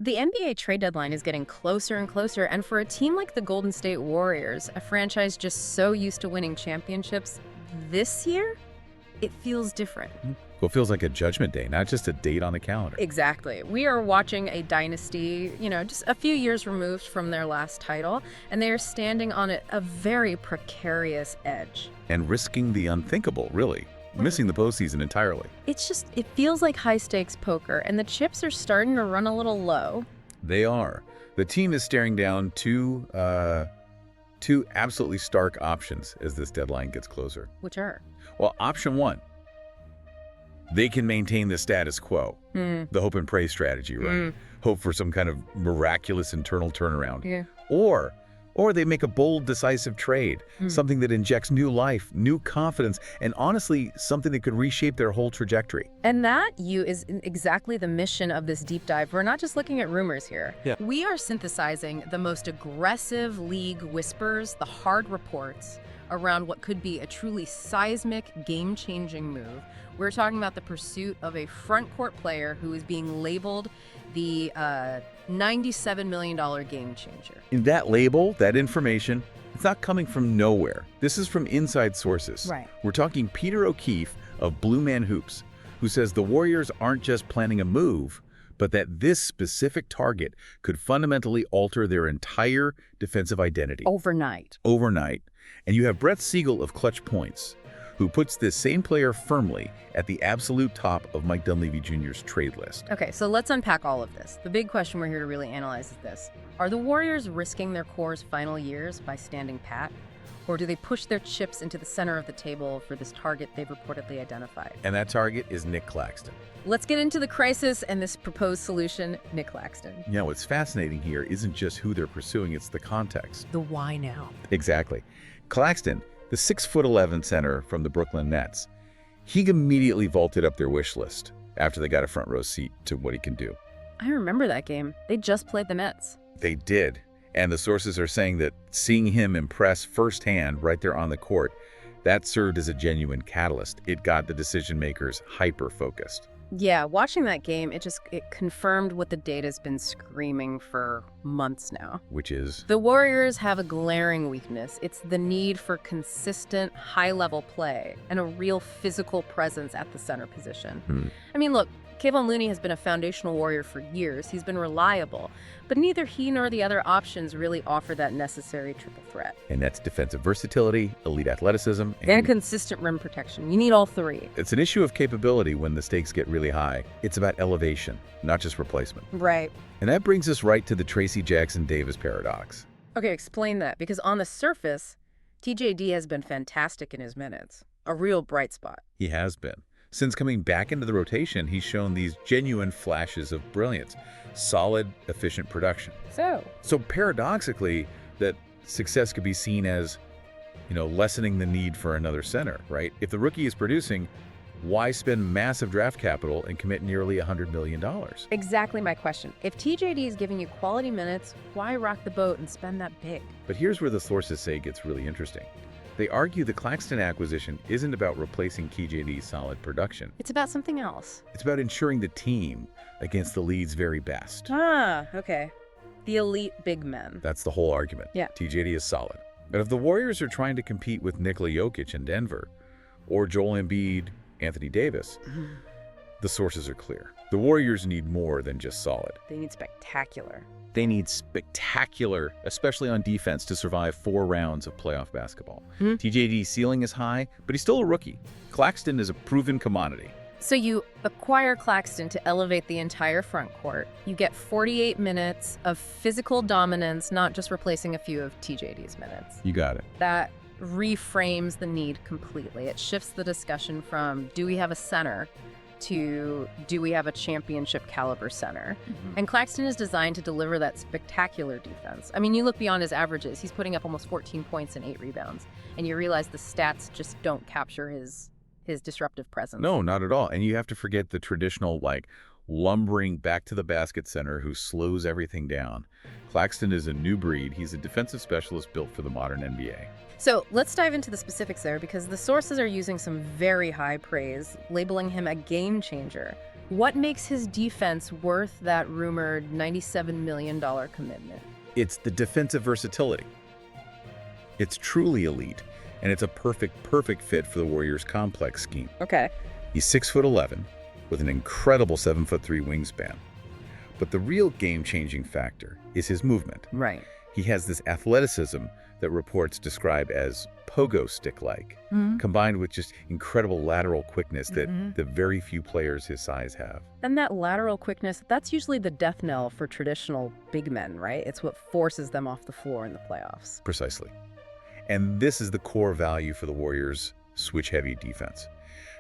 The NBA trade deadline is getting closer and closer, and for a team like the Golden State Warriors, a franchise just so used to winning championships, this year, it feels different. Well, it feels like a judgment day, not just a date on the calendar. Exactly. We are watching a dynasty, just a few years removed from their last title, and they are standing on a very precarious edge. And risking the unthinkable, really. Missing the postseason entirely. It feels like high-stakes poker, and the chips are starting to run a little low. They are. The team is staring down two absolutely stark options as this deadline gets closer. Which are? Well, option one, they can maintain the status quo. The hope and pray strategy, right? Hope for some kind of miraculous internal turnaround. Yeah. Or they make a bold, decisive trade, something that injects new life, new confidence, and honestly, something that could reshape their whole trajectory. And that is exactly the mission of this deep dive. We're not just looking at rumors here. Yeah. We are synthesizing the most aggressive league whispers, the hard reports around what could be a truly seismic, game-changing move. We're talking about the pursuit of a front court player who is being labeled the $97 million game changer. In that label, that information, it's not coming from nowhere. This is from inside sources. Right. We're talking Peter O'Keefe of Blue Man Hoops, who says the Warriors aren't just planning a move, but that this specific target could fundamentally alter their entire defensive identity. Overnight. And you have Brett Siegel of Clutch Points, who puts this same player firmly at the absolute top of Mike Dunleavy Jr.'s trade list. Okay, so let's unpack all of this. The big question we're here to really analyze is this. Are the Warriors risking their core's final years by standing pat? Or do they push their chips into the center of the table for this target they've reportedly identified? And that target is Nick Claxton. Let's get into the crisis and this proposed solution, Nick Claxton. Now, what's fascinating here isn't just who they're pursuing, it's the context. The why now. Exactly. Claxton, the 6'11" center from the Brooklyn Nets, he immediately vaulted up their wish list after they got a front row seat to what he can do. I remember that game. They just played the Nets. They did. And the sources are saying that seeing him impress firsthand right there on the court, that served as a genuine catalyst. It got the decision makers hyper-focused. Yeah, watching that game, it confirmed what the data's been screaming for months now. Which is? The Warriors have a glaring weakness. It's the need for consistent, high-level play and a real physical presence at the center position. I mean, look, Kevon Looney has been a foundational Warrior for years. He's been reliable, but neither he nor the other options really offer that necessary triple threat. And that's defensive versatility, elite athleticism, and consistent rim protection. You need all three. It's an issue of capability when the stakes get really high. It's about elevation, not just replacement. Right. And that brings us right to the Tracy Jackson-Davis paradox. Okay, explain that, because on the surface, TJD has been fantastic in his minutes. A real bright spot. He has been. Since coming back into the rotation, he's shown these genuine flashes of brilliance, solid, efficient production. So paradoxically, that success could be seen as, lessening the need for another center, right? If the rookie is producing, why spend massive draft capital and commit nearly $100 million? Exactly my question. If TJD is giving you quality minutes, why rock the boat and spend that big? But here's where the sources say it gets really interesting. They argue the Claxton acquisition isn't about replacing TJD's solid production. It's about something else. It's about ensuring the team against the league's very best. Ah, okay. The elite big men. That's the whole argument. Yeah. TJD is solid. But if the Warriors are trying to compete with Nikola Jokic in Denver, or Joel Embiid, Anthony Davis, the sources are clear. The Warriors need more than just solid. They need spectacular. They need spectacular, especially on defense, to survive 4 rounds of playoff basketball. TJD's ceiling is high, but he's still a rookie. Claxton is a proven commodity. So you acquire Claxton to elevate the entire front court. You get 48 minutes of physical dominance, not just replacing a few of TJD's minutes. You got it. That reframes the need completely. It shifts the discussion from, do we have a center, to, do we have a championship caliber center? And Claxton is designed to deliver that spectacular defense. I mean, you look beyond his averages. He's putting up almost 14 points and 8 rebounds. And you realize the stats just don't capture his disruptive presence. No, not at all. And you have to forget the traditional, lumbering back to the basket center who slows everything down. Claxton is a new breed. He's a defensive specialist built for the modern NBA. So let's dive into the specifics there, because the sources are using some very high praise, labeling him a game changer. What makes his defense worth that rumored $97 million commitment? It's the defensive versatility. It's truly elite, and it's a perfect fit for the Warriors' complex scheme. Okay. He's 6'11", with an incredible 7'3" wingspan. But the real game-changing factor is his movement. Right. He has this athleticism that reports describe as pogo stick-like, combined with just incredible lateral quickness that the very few players his size have. And that lateral quickness, that's usually the death knell for traditional big men, right? It's what forces them off the floor in the playoffs. Precisely. And this is the core value for the Warriors' switch-heavy defense.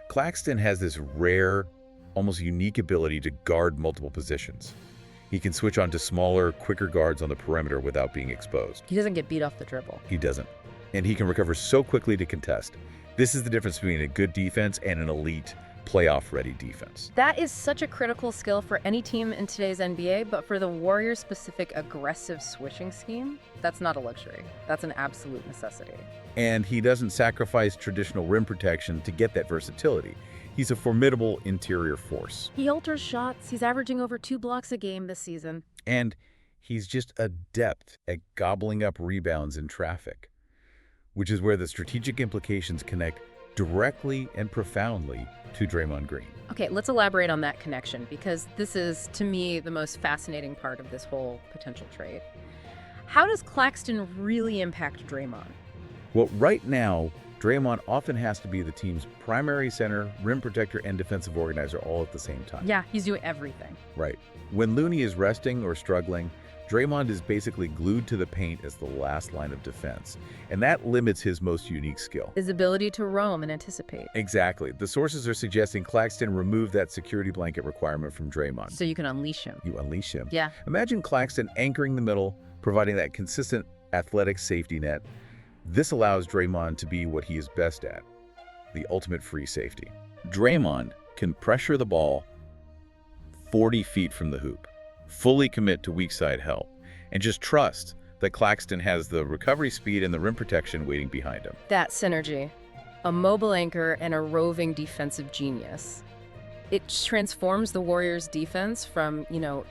Claxton has this rare, almost unique ability to guard multiple positions. He can switch on to smaller, quicker guards on the perimeter without being exposed. He doesn't get beat off the dribble. He doesn't. And he can recover so quickly to contest. This is the difference between a good defense and an elite, playoff-ready defense. That is such a critical skill for any team in today's NBA, but for the Warriors-specific aggressive switching scheme, that's not a luxury. That's an absolute necessity. And he doesn't sacrifice traditional rim protection to get that versatility. He's a formidable interior force. He alters shots. He's averaging over 2 blocks a game this season. And he's just adept at gobbling up rebounds in traffic, which is where the strategic implications connect directly and profoundly to Draymond Green. Okay, let's elaborate on that connection, because this is, to me, the most fascinating part of this whole potential trade. How does Claxton really impact Draymond? Well, right now, Draymond often has to be the team's primary center, rim protector, and defensive organizer all at the same time. Yeah, he's doing everything. Right. When Looney is resting or struggling, Draymond is basically glued to the paint as the last line of defense, and that limits his most unique skill. His ability to roam and anticipate. Exactly. The sources are suggesting Claxton remove that security blanket requirement from Draymond. So you can unleash him. You unleash him. Yeah. Imagine Claxton anchoring the middle, providing that consistent athletic safety net. This allows Draymond to be what he is best at, the ultimate free safety. Draymond can pressure the ball 40 feet from the hoop, fully commit to weak side help, and just trust that Claxton has the recovery speed and the rim protection waiting behind him. That synergy, a mobile anchor and a roving defensive genius. It transforms the Warriors' defense from,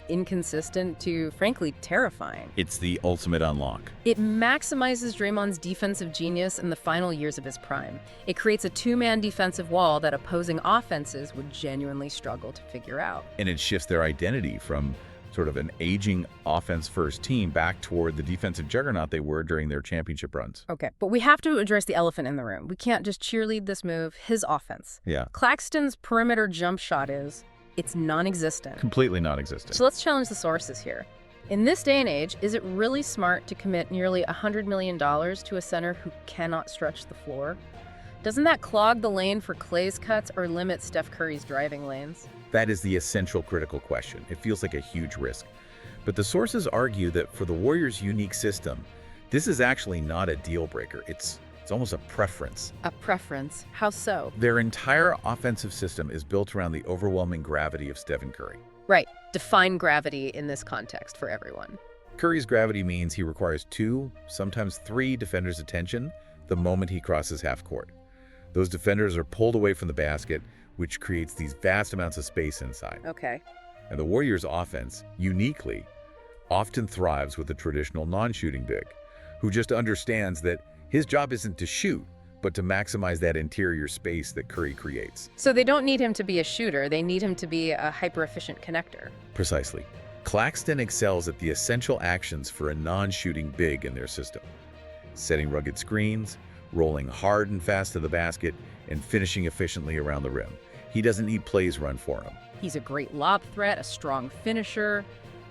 inconsistent to, frankly, terrifying. It's the ultimate unlock. It maximizes Draymond's defensive genius in the final years of his prime. It creates a two-man defensive wall that opposing offenses would genuinely struggle to figure out. And it shifts their identity from sort of an aging offense-first team back toward the defensive juggernaut they were during their championship runs. Okay, but we have to address the elephant in the room. We can't just cheerlead this move, his offense. Yeah. Claxton's perimeter jump shot it's non-existent. Completely non-existent. So let's challenge the sources here. In this day and age, is it really smart to commit nearly $100 million to a center who cannot stretch the floor? Doesn't that clog the lane for Clay's cuts or limit Steph Curry's driving lanes? That is the essential critical question. It feels like a huge risk. But the sources argue that for the Warriors' unique system, this is actually not a deal breaker. It's almost a preference. A preference? How so? Their entire offensive system is built around the overwhelming gravity of Stephen Curry. Right. Define gravity in this context for everyone. Curry's gravity means he requires 2, sometimes 3 defenders' attention the moment he crosses half court. Those defenders are pulled away from the basket, which creates these vast amounts of space inside. Okay. And the Warriors' offense, uniquely, often thrives with a traditional non-shooting big, who just understands that his job isn't to shoot, but to maximize that interior space that Curry creates. So they don't need him to be a shooter, they need him to be a hyper-efficient connector. Precisely. Claxton excels at the essential actions for a non-shooting big in their system. Setting rugged screens, rolling hard and fast to the basket, and finishing efficiently around the rim. He doesn't need plays run for him. He's a great lob threat, a strong finisher.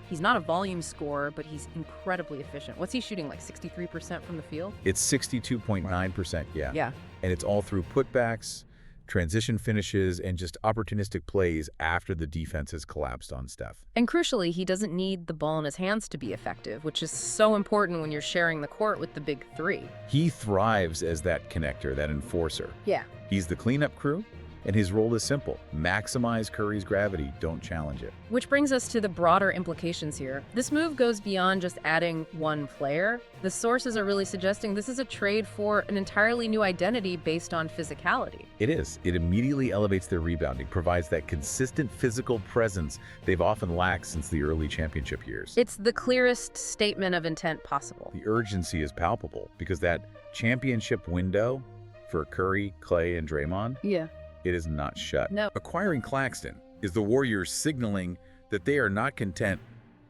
He's not a volume scorer, but he's incredibly efficient. What's he shooting, like 63% from the field? It's 62.9%, yeah. Yeah. And it's all through putbacks, transition finishes, and just opportunistic plays after the defense has collapsed on Steph. And crucially, he doesn't need the ball in his hands to be effective, which is so important when you're sharing the court with the big 3. He thrives as that connector, that enforcer. Yeah. He's the cleanup crew, And his role is simple: maximize Curry's gravity, don't challenge it. Which brings us to the broader implications here. This move goes beyond just adding one player. The sources are really suggesting this is a trade for an entirely new identity based on physicality. It is. It immediately elevates their rebounding, provides that consistent physical presence they've often lacked since the early championship years. It's the clearest statement of intent possible. The urgency is palpable because that championship window for Curry, Clay, and Draymond, it is not shut. No. Acquiring Claxton is the Warriors signaling that they are not content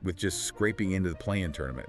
with just scraping into the play-in tournament.